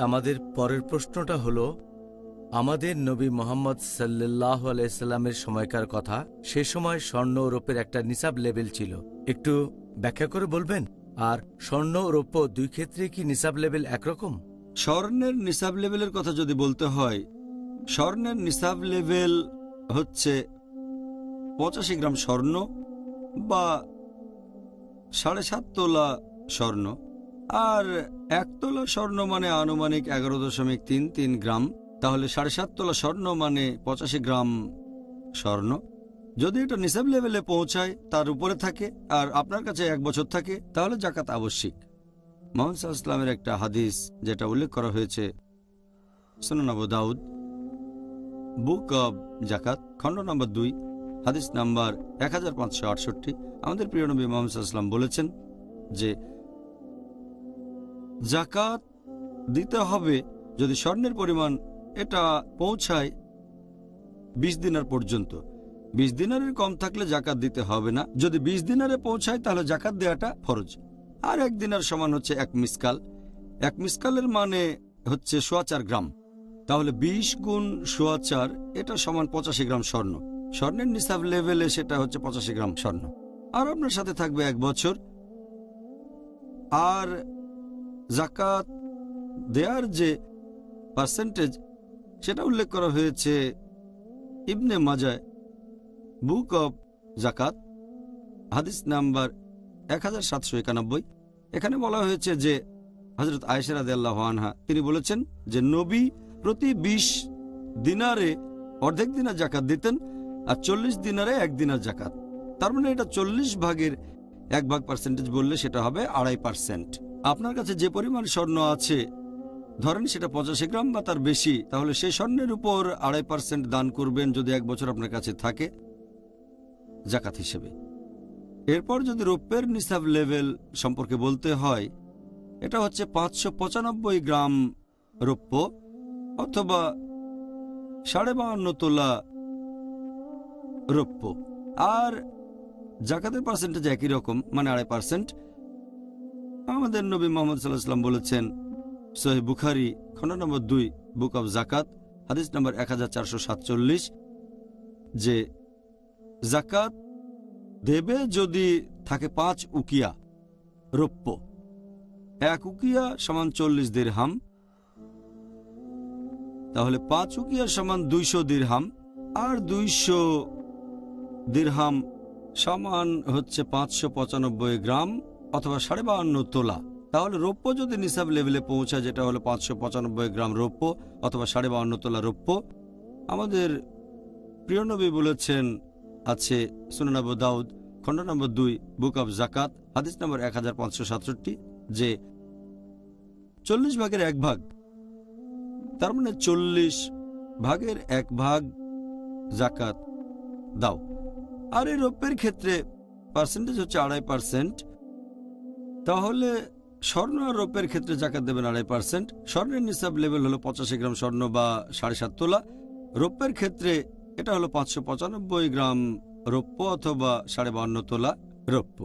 আমাদের পরের প্রশ্নটা হলো, আমাদের নবী মোহাম্মদ সাল্লাল্লাহু আলাইহি সাল্লামের সময়কার কথা। সে সময় স্বর্ণ ও রৌপ্যের একটা নিসাব লেভেল ছিল, একটু ব্যাখ্যা করে বলবেন? আর স্বর্ণ ও রৌপ্য দুই ক্ষেত্রে কি নিসাব লেভেল একরকম? স্বর্ণের নিসাব লেভেলের কথা যদি বলতে হয়, স্বর্ণের নিসাব লেভেল হচ্ছে 85 গ্রাম স্বর্ণ বা 7.5 তোলা স্বর্ণ। আর 1 তোলা স্বর্ণ মানে আনুমানিক 11.33 গ্রাম। তাহলে 7.5 তোলা স্বর্ণ মানে 85 গ্রাম স্বর্ণ। যদি এটা নিসাব লেভেলে পৌঁছায়, তার উপরে থাকে, আর আপনার কাছে 1 বছর থাকে, তাহলে জাকাত আবশ্যিক। মুহাম্মদ সাল্লাল্লাহু আলাইহি ওয়াসাল্লামের একটা হাদিস যেটা উল্লেখ করা হয়েছে সুনান আবু দাউদ, বুক অব জাকাত, খণ্ড নম্বর 2, হাদিস নাম্বার 1568। আমাদের প্রিয় নবী মুহাম্মদ সাল্লাল্লাহু আলাইহি ওয়াসাল্লাম বলেছেন যে জাকাত দিতে হবে যদি স্বর্ণের পরিমাণ এটা পৌঁছায় 20 দিনার পর্যন্ত। 20 দিনারের কম থাকলে জাকাত দিতে হবে না। যদি 20 দিনারে পৌঁছায় তাহলে জাকাত দেওয়াটা ফরজ। আর 1 দিনার সমান হচ্ছে 1 মিসকাল। 1 মিসকালের মানে হচ্ছে 4.25 গ্রাম। তাহলে 20 গুণ 4.25, এটা সমান 85 গ্রাম স্বর্ণ। স্বর্ণের নিসাব লেভেলে সেটা হচ্ছে 85 গ্রাম স্বর্ণ। আর আপনার সাথে থাকবে 1 বছর। আর জাকাত দেয়ার যে পার্সেন্টেজ সেটা উল্লেখ করা হয়েছে ইবনে মাজাহ, বুক অব জাকাত, হাদিস নাম্বার 1791। এখানে বলা হয়েছে যে হযরত আয়েশা রাদিয়াল্লাহু আনহা তিনি বলেছেন যে নবী প্রতি 20 দিনারে অর্ধেক দিনার জাকাত দিতেন, আর 40 দিনারে 1 দিনার জাকাত। তার মানে এটা 40 ভাগের 1 ভাগ পার্সেন্টেজ বললে সেটা হবে 2.5%। আপনার কাছে যে পরিমাণ স্বর্ণ আছে, ধরেন সেটা 85 গ্রাম বা তার বেশি, তাহলে সেই স্বর্ণের উপর 2.5% দান করবেন যদি 1 বছর আপনার কাছে থাকে জাকাত হিসেবে। এরপর যদি রৌপ্যের নিসাব লেভেল সম্পর্কে বলতে হয়, এটা হচ্ছে 595 গ্রাম রৌপ্য অথবা 52.5 তোলা রৌপ্য। আর জাকাতের পার্সেন্টেজ একই রকম, মানে 2.5%। আমাদের নবী মুহাম্মদ সাল্লাল্লাহু আলাইহি ওয়াসাল্লাম বলেছেন সহিহ বুখারী, খণ্ড নম্বর 2, বুক অব জাকাত, হাদিস নম্বর 1447, যে জাকাত দেবে যদি থাকে 5 উকিয়া রৌপ্য। 1 উকিয়া সমান 40 দিরহাম। তাহলে 5 উকিয়া সমান 200 দিরহাম। আর 200 দিরহাম সমান হচ্ছে 595 গ্রাম অথবা 52.5 তোলা। তাহলে রৌপ্য যদি নিসাব লেভেলে পৌঁছায়, যেটা হলো 595 গ্রাম রৌপ্য অথবা 52.5 তোলা রৌপ্য, আমাদের প্রিয় নবী বলেছেন, আছে সুনান আবু দাউদ, খণ্ড নম্বর 2, বুক অব জাকাত, হাদিস নম্বর 1567, যে 40 ভাগের 1 ভাগ, তার মানে 40 ভাগের 1 ভাগ জাকাত দাও। আর এই রৌপ্যের ক্ষেত্রে পার্সেন্টেজ হচ্ছে 2.5%। তাহলে স্বর্ণ আর রৌপ্যের ক্ষেত্রে জাকাত দেবেন 2.5%। স্বর্ণের নিসাব লেভেল হলো 85 গ্রাম স্বর্ণ বা 7.5 তোলা। রৌপ্যের ক্ষেত্রে এটা হলো 595 গ্রাম রৌপ্য অথবা 52.5 তোলা রৌপ্য।